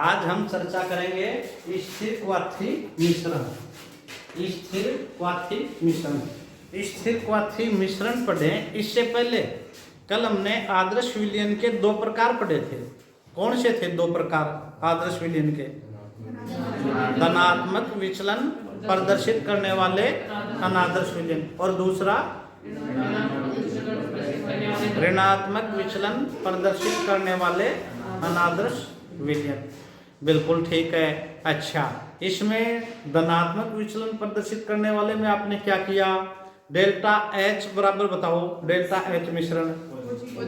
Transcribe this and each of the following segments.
आज हम चर्चा करेंगे स्थिर क्वाथी मिश्रण। स्थिर क्वाथी मिश्रण, स्थिर क्वाथी मिश्रण पढ़े। इससे पहले कल हमने आदर्श विलयन के दो प्रकार पढ़े थे। कौन से थे दो प्रकार आदर्श विलयन के? धनात्मक विचलन प्रदर्शित करने वाले अनादर्श विलयन, और दूसरा ऋणात्मक विचलन प्रदर्शित करने वाले अनादर्श विलयन। बिल्कुल ठीक है। अच्छा, इसमें धनात्मक विचलन प्रदर्शित करने वाले में आपने क्या किया? डेल्टा एच बराबर बताओ, डेल्टा एच मिश्रण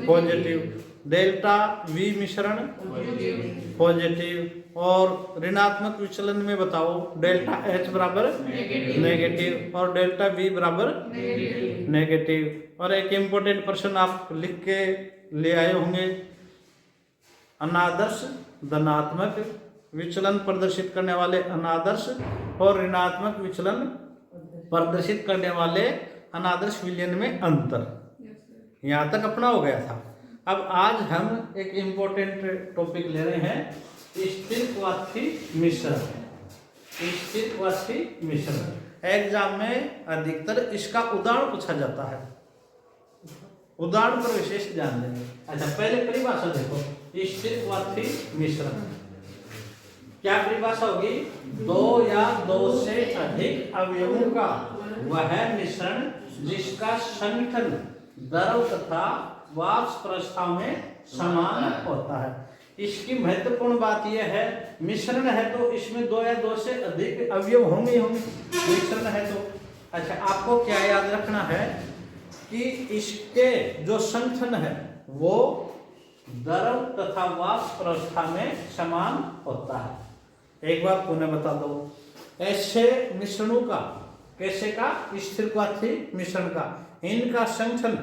पॉजिटिव, डेल्टा वी मिश्रण पॉजिटिव, और ऋणात्मक विचलन में बताओ डेल्टा एच बराबर नेगेटिव और डेल्टा वी बराबर नेगेटिव। और एक इम्पोर्टेंट प्रश्न आप लिख के ले आए होंगे, अनादर्श धनात्मक विचलन प्रदर्शित करने वाले अनादर्श और ऋणात्मक विचलन प्रदर्शित करने वाले अनादर्श विलयन में अंतर। यहाँ तक अपना हो गया था। अब आज हम एक इम्पोर्टेंट टॉपिक ले रहे हैं, स्थिर क्वाथी मिश्रण। स्थिर क्वाथी मिश्रण एग्जाम में अधिकतर इसका उदाहरण पूछा जाता है। उदाहरण पर विशेष ध्यान देंगे। अच्छा, पहले परिभाषा देखो, स्थिर क्वाथी मिश्रण क्या परिभाषा होगी? दो या दो से अधिक अवयवों का वह मिश्रण जिसका संगठन द्रव तथा वाष्प अवस्था में समान होता है। इसकी महत्वपूर्ण बात यह है, मिश्रण है तो इसमें दो या दो से अधिक अवयव होंगे मिश्रण है तो। अच्छा, आपको क्या याद रखना है कि इसके जो संगठन है वो द्रव तथा वाष्प अवस्था में समान होता है। एक बार पुनः बता दो, ऐसे मिश्रणों का, कैसे का? स्थिर क्वाथी मिश्रण का, इनका संगठन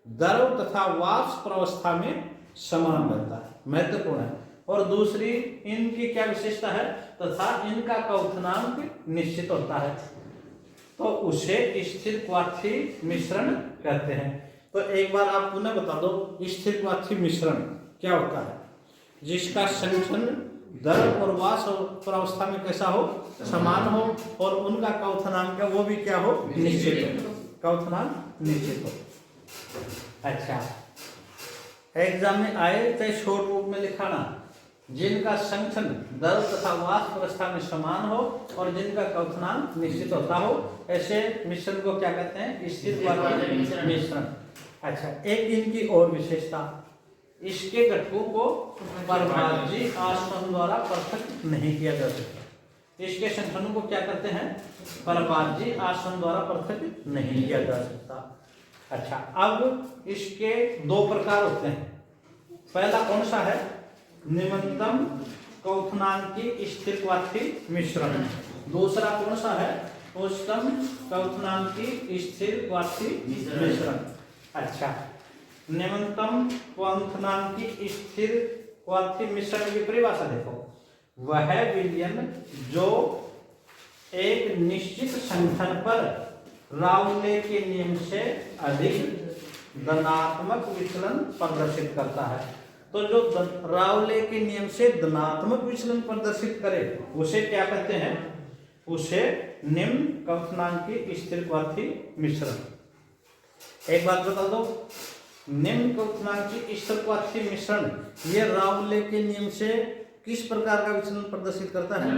द्रव तथा वाष्प अवस्था में समान रहता है, महत्वपूर्ण है। और दूसरी इनकी क्या विशेषता है? तथा इनका क्वथनांक निश्चित होता है, तो उसे स्थिर क्वाथी मिश्रण कहते हैं। तो एक बार आप पुनः बता दो, स्थिर क्वाथी मिश्रण क्या होता है? जिसका संगठन द्रव और वाष्प अवस्था में कैसा हो? समान हो, और उनका क्वथनांक वो भी क्या हो? निश्चित हो, क्वथनांक निश्चित हो। अच्छा, एग्जाम में आए तो शॉर्ट रूप में लिखाना, जिनका संगठन द्रव तथा वाष्प अवस्था में समान हो और जिनका क्वथनांक निश्चित होता हो, ऐसे मिश्रण को क्या कहते हैं? स्थिर क्वाथी मिश्रण। अच्छा, एक इनकी और विशेषता, इसके घटकों को परभाज्य आसवन द्वारा पृथक नहीं किया जा सकता। इसके संगठनों को क्या करते हैं? परभाज्य आसवन द्वारा पृथक नहीं किया जा सकता। अच्छा, अब इसके दो प्रकार होते हैं। पहला कौन सा है? निम्नतम क्वथनांकी स्थिर क्वाथी मिश्रण। दूसरा कौन सा है? उच्चतम क्वथनांकी स्थिर क्वाथी मिश्रण। अच्छा, निम्नतम क्वथनांकी स्थिर क्वाथी मिश्रण की परिभाषा देखो, वह विलयन जो एक निश्चित संगठन पर राउले के नियम से अधिक धनात्मक विचलन प्रदर्शित करता है। तो जो राउले के नियम से धनात्मक विचलन प्रदर्शित करे उसे क्या कहते हैं? उसे निम्न क्वथनांकी स्थिर क्वाथी मिश्रण। एक बात बता दो, निम्न क्वथनांकी स्थिर क्वाथी मिश्रण ये राउले के नियम से किस प्रकार का विचलन प्रदर्शित करता है?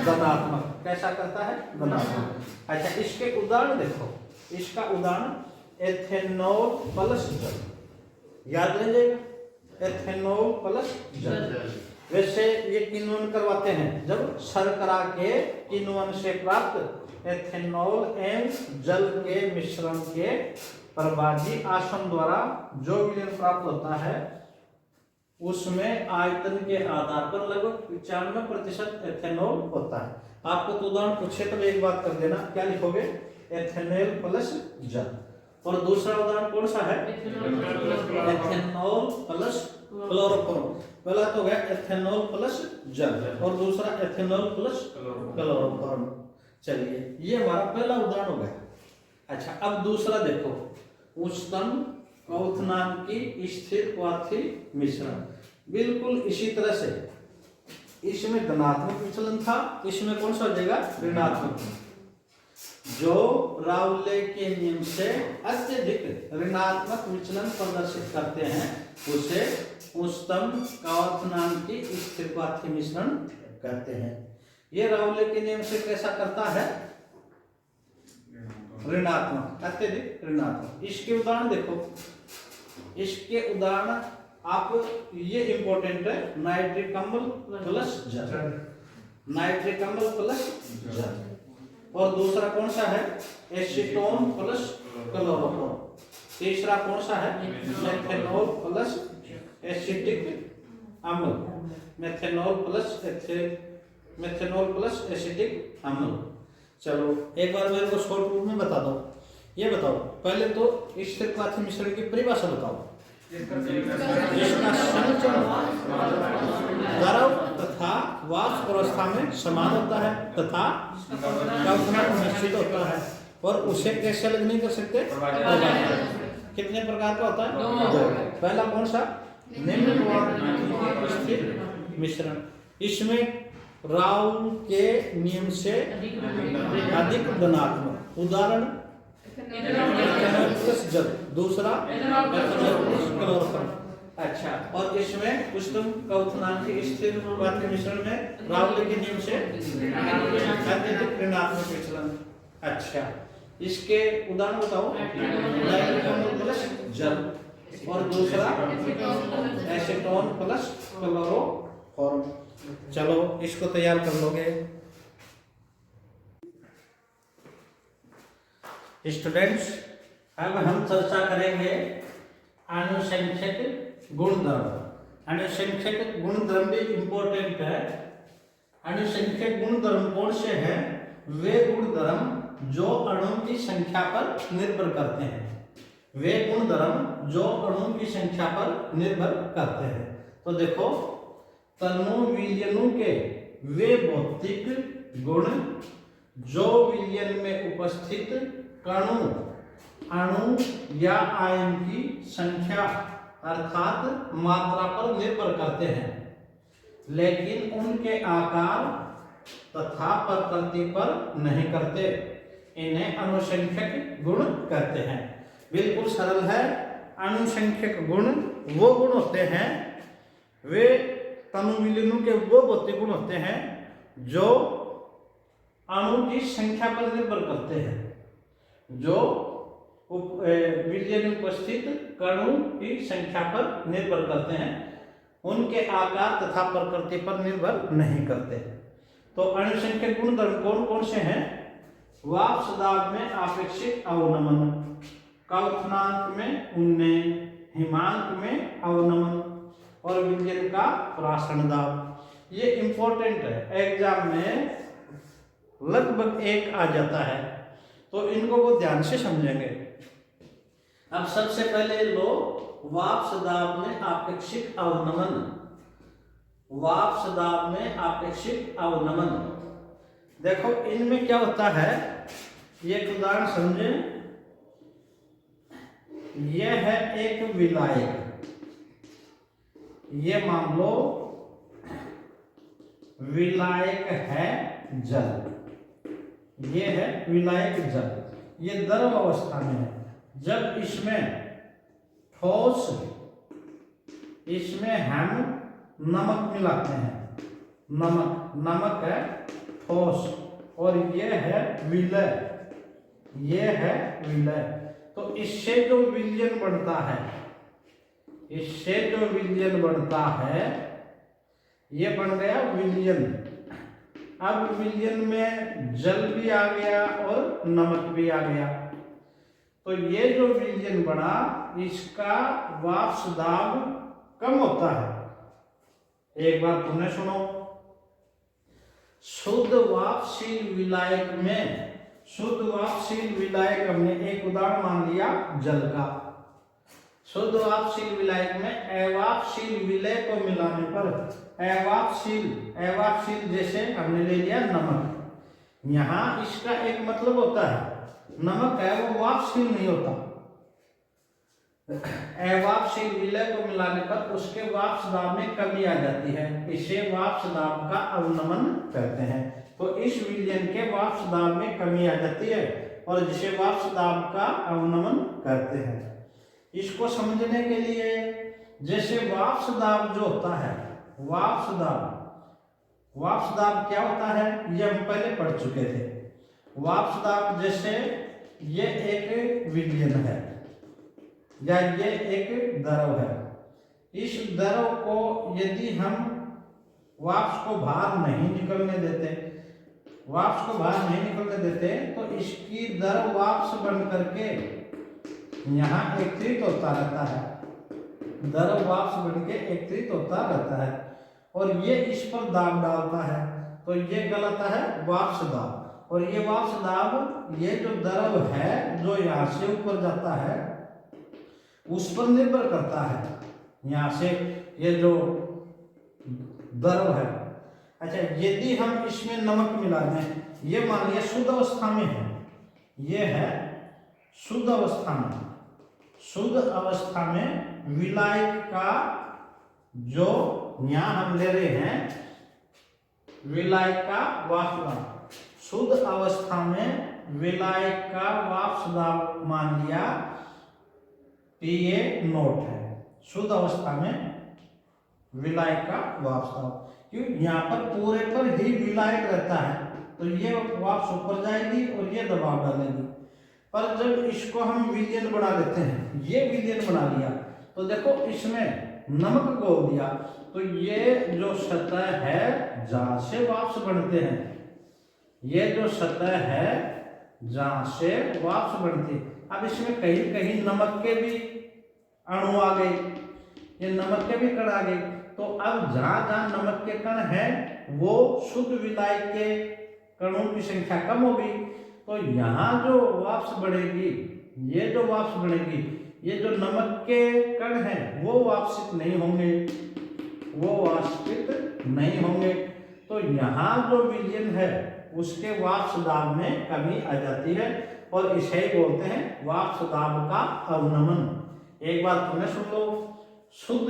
धनात्मक। कैसा करता है? धनात्मक। अच्छा, इसके उदाहरण देखो। इसका उदाहरण एथेनॉल प्लस जल, याद रह जाएगा, एथेनॉल प्लस जल। वैसे ये किण्वन करवाते हैं जब शर्करा के किण्वन से प्राप्त एथेनॉल एवं जल के मिश्रण के परभाज्य आसवन द्वारा जो विलयन प्राप्त होता है उसमें आयतन के आधार पर लगभग 95% एथेनॉल होता है। आपको तो उदाहरण पूछे तो एक बात कर देना, क्या लिखोगे? एथेनॉल प्लस जल। और दूसरा उदाहरण कौन सा है? Ethanol plus chloroform. पहला तो गया एथेनॉल प्लस जल और दूसरा एथेनॉल प्लस क्लोरोफॉर्म। चलिए, ये हमारा पहला उदाहरण हो गया। अच्छा, अब दूसरा देखो, उच्चतम क्वथनांकी स्थिर क्वाथी मिश्रण। बिल्कुल इसी तरह से इसमें धनात्मक विचलन था, इसमें कौन सा हो जाएगा? ऋणात्मक। जो राउले के नियम से अत्यधिक ऋणात्मक विचलन प्रदर्शित करते हैं उसे उच्चतम क्वार्थनांक की स्थिर क्वाथी मिश्रण कहते हैं। ये राउले के नियम से कैसा करता है? ऋणात्मक, अत्यधिक ऋणात्मक। इसके उदाहरण देखो, इसके उदाहरण आप, ये इंपॉर्टेंट है, नाइट्रिक अम्ल प्लस जल, नाइट्रिक अम्ल प्लस जल। और दूसरा कौन सा है? Acetone plus chloroform. तीसरा कौन सा है? मेथनॉल प्लस एसिटिक अम्ल, मेथनॉल प्लस एसिटिक अम्ल। चलो एक बार मेरे को शॉर्ट रूप में बता दो। ये बताओ पहले तो स्थिर क्वाथी मिश्रण की परिभाषा बताओ। इसका संचरण द्रव तथा वाष्प अवस्था में समान होता है तथा क्वाथनांक निश्चित होता है और उसे कैसे अलग नहीं कर सकते? कितने प्रकार का होता है? दो। पहला कौन सा? निम्न क्वाथनांक स्थिर मिश्रण। इसमें राउल के नियम से अधिक धनात्मक। उदाहरण जल, दूसरा क्लोरोफॉर्म। अच्छा, और इसमें उच्चतम क्वाथनांक स्थिर क्वाथी मिश्रण में राउल के नियम से अत्यधिक ऋणात्मक विचलन। अच्छा, इसके उदाहरण बताओ। नाइट्रिक अम्ल प्लस जल और दूसरा एसीटोन प्लस क्लोरोफॉर्म। चलो इसको तैयार कर लोगे। स्टूडेंट्स, अब हम चर्चा करेंगे अनुसंख्यक गुणधर्म। अनुसंख्यक गुणधर्म भी इंपॉर्टेंट है। अनुसंख्यक गुणधर्म कौन से हैं? वे गुणधर्म जो अणुओं की संख्या पर निर्भर करते हैं। वे गुणधर्म जो अणुओं की संख्या पर निर्भर करते हैं। तो देखो, तनु विलयनों के वे भौतिक गुण जो विलयन में उपस्थित कणों, अणु या आयन की संख्या अर्थात मात्रा पर निर्भर करते हैं, लेकिन उनके आकार तथा प्रकृति पर नहीं करते। इन्हें अनुसंख्यक गुण कहते हैं। बिल्कुल सरल है। अनुसंख्यक गुण वो गुण होते हैं, वे तनु विलयनों के वो भौतिक गुण होते हैं जो अणु की संख्या पर निर्भर करते हैं, जो विलयन में उपस्थित कणों की संख्या पर निर्भर करते हैं, उनके आकार तथा प्रकृति पर निर्भर नहीं करते। तो अनुसंख्यक गुणधर्म कौन कौन से हैं? वाष्प दाब में आपेक्षिक अवनमन, क्वाथनांक में उन्नयन, हिमांक में अवनमन और विलयन का प्राशन दाब। ये इंपॉर्टेंट है, एग्जाम में लगभग एक आ जाता है, तो इनको वो ध्यान से समझेंगे। अब सबसे पहले लो वाष्प दाब में आपेक्षिक अवनमन। वाष्प दाब में आपेक्षिक अवनमन, देखो इनमें क्या होता है, एक उदाहरण समझें। यह है एक विलायक, ये मान लो विलायक है जल, ये है विलायक जल, ये द्रव अवस्था में है। जब इसमें ठोस, इसमें हम नमक मिलाते हैं, नमक है ठोस, और ये है विलय, ये है विलय। तो इससे जो विलयन बनता है, इससे जो विलयन बनता है, ये बन गया विलयन। अब विलयन में जल भी आ गया और नमक भी आ गया, तो ये जो विलयन बना, इसका वाष्प दाब कम होता है। एक बार तुमने सुनो, शुद्ध वाष्पशील विलायक में, शुद्ध वाष्पशील विलायक हमने एक उदाहरण मान लिया जल का। शुद्ध वाष्पशील विलायक में अवाष्पशील विलय को मिलाने पर अवाष्पशील जैसे हमने ले लिया नमक। यहाँ इसका एक मतलब होता है, नमक है वो वाष्पशील नहीं होता, अवापशील विलय को मिलाने पर उसके वाष्प दाब में कमी आ जाती है, इसे वाष्प दाब का अवनमन कहते हैं। तो इस विलयन के वाष्प दाब में कमी आ जाती है और जिसे वाष्प दाब का अवनमन कहते हैं। इसको समझने के लिए जैसे वाष्प दाब जो होता है, वाष्प दाब क्या होता है ये हम पहले पढ़ चुके थे। वाष्प दाब जैसे ये एक विलयन है या ये एक द्रव है, इस द्रव को यदि हम वाष्प को बाहर नहीं निकलने देते तो इसकी द्रव वाष्प बन करके यहाँ एकत्रित होता रहता है, द्रव वाष्प बन के एकत्रित होता रहता है और ये इस पर दाब डालता है, तो ये कहलाता है वाष्प दाब। और ये वाष्प दाब ये जो द्रव है जो यहाँ से ऊपर जाता है उस पर निर्भर करता है, यहाँ से ये जो द्रव है। अच्छा, यदि हम इसमें नमक मिला दें, ये मान लिया शुद्ध अवस्था में है, ये है शुद्ध अवस्था में, शुद्ध अवस्था में विलायक का जो यहाँ हम ले रहे हैं विलायक का वाष्प दाब, शुद्ध अवस्था में विलायक का वाष्प दाब मान लिया PA0 है, शुद्ध अवस्था में विलायक का वाष्प दाब। क्यों? यहाँ पर पूरे पर ही विलायक रहता है तो ये वाष्प ऊपर जाएगी और ये दबाव डालेगी। पर जब इसको हम विलयन बना देते हैं, ये विलयन बना लिया तो देखो इसमें नमक घोल दिया तो ये जो सतह है जहां से वाष्प बनते हैं, ये जो सतह है जहां से वाष्प बनती है, अब इसमें कहीं कहीं नमक के भी अणु आ गए, ये नमक के भी कण आ गए। तो अब जहां जहां नमक के कण है वो शुद्ध विलायक के कणों की संख्या कम होगी, तो यहाँ जो वाष्प बढ़ेगी, ये जो वाष्प बढ़ेगी, ये जो नमक के कण हैं वो वाष्पित नहीं होंगे, वो वाष्पित नहीं होंगे। तो यहाँ जो विलयन है उसके वाष्प दाब में कमी आ जाती है और इसे ही बोलते हैं वाष्प दाब का अवनमन। एक बार पुनः सुन लो, शुद्ध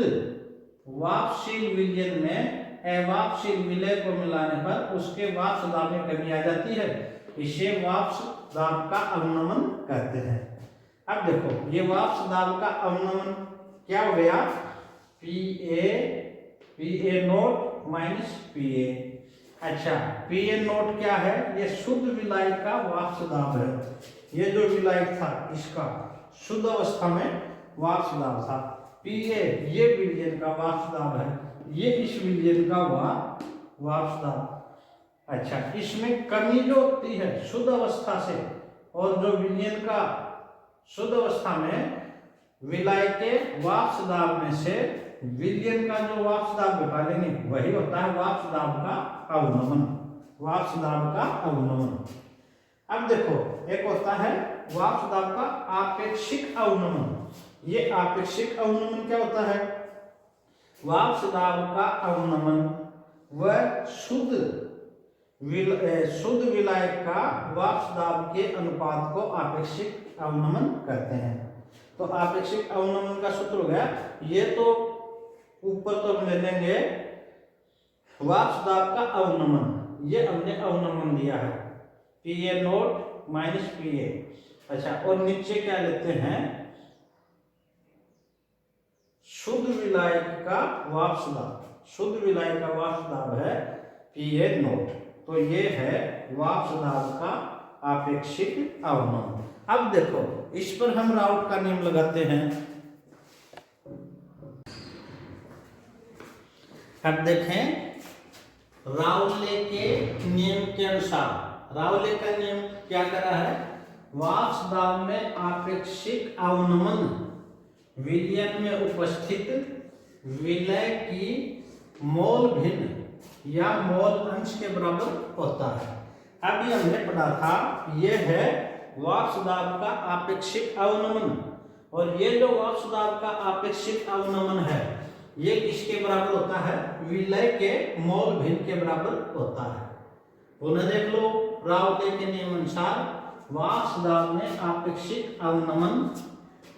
वाष्पशील विलयन में अवाष्पशील विलय को मिलाने पर उसके वाष्प दाब में कमी आ जाती है, इसे वाष्प दाब का अवनमन कहते हैं। अब देखो ये वाष्प दाब का अवनमन क्या हो गया, PA0 माइनस PA। अच्छा, PA0 क्या है, ये शुद्ध विलायक का वाष्प दाब है, ये जो विलायक था इसका शुद्ध अवस्था में वाष्प दाब था। PA ये विलयन का वाष्प दाब है, ये इस विलयन का वाष्प दाब। अच्छा, इसमें कमी जो होती है शुद्ध अवस्था से और जो विलयन का शुद्ध अवस्था में विलायक के वाष्प दाब में से विलयन का जो वाष्प दाब घटा लेंगे वही होता है वाष्प दाब का अवनमन, वाष्प दाब का अवनमन। अब देखो एक होता है वाष्प दाब का आपेक्षिक अवनमन। ये आपेक्षिक अवनमन क्या होता है, वाष्प दाब का अवनमन वह शुद्ध विलायक का वाष्प दाब के अनुपात को आपेक्षिक अवनमन कहते हैं। तो आपेक्षिक अवनमन का सूत्र हो गया, ये तो ऊपर तो हम ले लेंगे वाष्प दाब का अवनमन, ये हमने अवनमन दिया है PA0 माइनस PA। अच्छा, और नीचे क्या लेते हैं, शुद्ध विलायक का वाष्प दाब, शुद्ध विलायक का वाष्प दाब है PA0, तो ये है वाष्प दाब का आपेक्षिक अवनमन। अब देखो इस पर हम राउट का नियम लगाते हैं। अब देखें राउले के नियम के अनुसार, राउले का नियम क्या करा है, वाष्प दाब में आपेक्षिक अवनमन विलयन में उपस्थित विलय की मोल भिन्न या मोल अंश के बराबर होता है। अभी हमने पढ़ा था यह है वाष्प दाब का आपेक्षिक अवनमन, और ये जो वाष्प दाब का आपेक्षिक अवनमन है ये किसके बराबर होता है, विलय के मोल भिन्न के बराबर होता है। पुनः देख लो, राउले के नियम अनुसार वाष्प दाब में आपेक्षिक अवनमन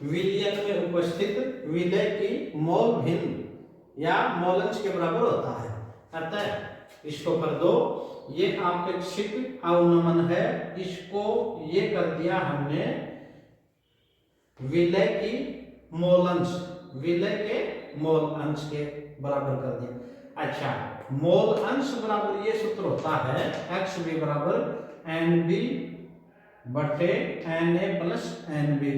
विलयन में उपस्थित विलय की मोल भिन्न या मोलंश के बराबर होता है। अतः इसको कर दो, ये आपेक्षिक अवनमन है, इसको ये कर दिया हमने विलय की मोलंश, विलय के मोल अंश के बराबर कर दिया। अच्छा, मोल अंश बराबर ये सूत्र होता है एक्स बी बराबर एन बी बटे N A plus N B.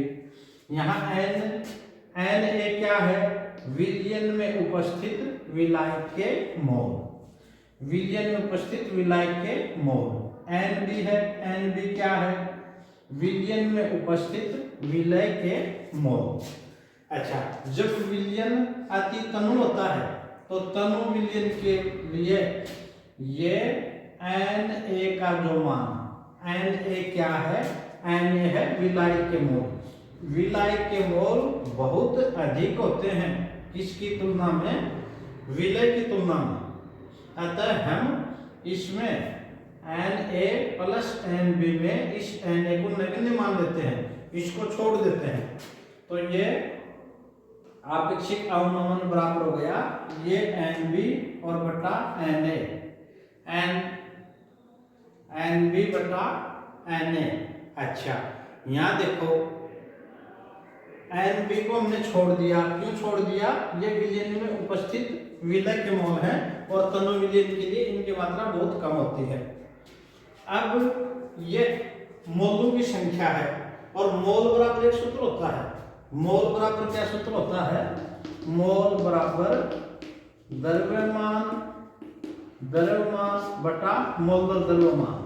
यहाँ एन ए क्या है? विलयन में उपस्थित विलायक के मोल, विलयन में उपस्थित विलायक के मोल। एन बी है, एन बी क्या है? विलयन में उपस्थित विलय के मोल। अच्छा, जब विलयन अति तनु होता है तो तनु विलयन के लिए ये एन ए का जो मान, एन ए क्या है? एन ए है विलायक के मोल। विलायक के मोल बहुत अधिक होते हैं किसकी तुलना में? विलय की तुलना में। अतः हम इसमें N A plus N B में इस एन ए को नगण्य मान लेते हैं, इसको छोड़ देते हैं। तो ये आपेक्षिक अवनमन बराबर हो गया ये एन बी और बटा एन ए, एन बी बटा एन ए। अच्छा, यहाँ देखो एन बी को हमने छोड़ दिया, क्यों छोड़ दिया? ये विलयन में उपस्थित विलय के मोल हैं और तनु विलयन के लिए इनकी मात्रा बहुत कम होती है। अब ये मोलों की संख्या है और मोल बराबर एक सूत्र होता है। मोल बराबर क्या सूत्र होता है? मोल बराबर द्रव्यमान बटा मोलर द्रव्यमान,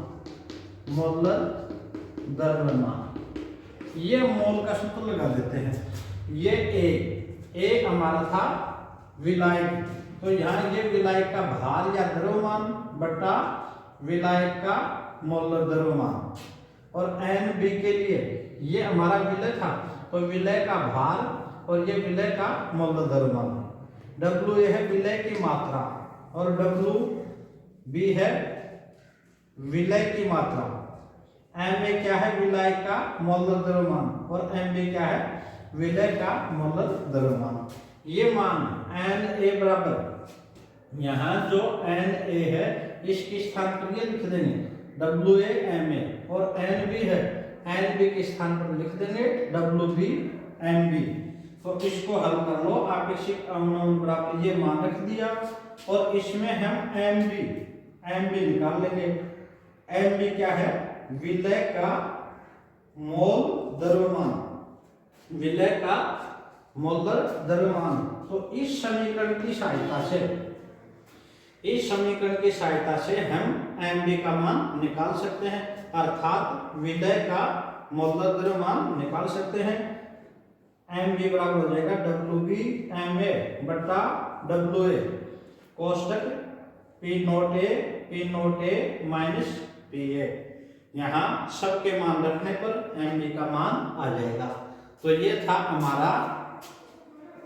मोलर द्रव्यमान। ये मोल का सूत्र लगा देते हैं। ये ए हमारा था विलायक, तो यहाँ ये विलायक का भार या द्रव्यमान बटा विलायक का मोलर द्रव्यमान। और एन बी के लिए ये हमारा विलय था, तो विलय का भार और ये विलय का मोलर द्रव्यमान। डब्ल्यू ए है विलय की मात्रा और डब्ल्यू बी है विलय की मात्रा। एम ए क्या है? विलय का मोलर द्रव्यमान और एम बी क्या है? विलय का मोलर द्रव्यमान। ये मान एन ए बराबर, यहाँ जो एन ए है इसके स्थान पर ये लिख देंगे डब्ल्यू ए एम ए, और एन बी है एन बी के स्थान पर लिख देंगे डब्ल्यू बी एम बी। तो इसको हल कर लो, आपेक्षिक अवनमन बराबर ये मान रख दिया और इसमें हम एम बी निकाल लेंगे। एम बी क्या है? विलय का मोल द्रव्यमान, विलय का मोलर द्रव्यमान। तो इस समीकरण की सहायता से हम एम बी का मान निकाल सकते हैं, अर्थात विलय का मोलर द्रव्यमान निकाल सकते हैं। एम बी बराबर हो जाएगा डब्ल्यू बी एम ए बटा डब्ल्यू ए कोष्टक P not A minus P A. यहाँ सबके मान रखने पर एम बी का मान आ जाएगा। तो ये था हमारा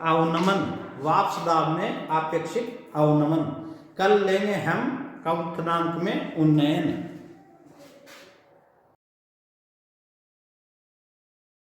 अवनमन, वाष्प दाब में आपेक्षिक अवनमन। कल लेंगे हम कथनांक में उन्नयन।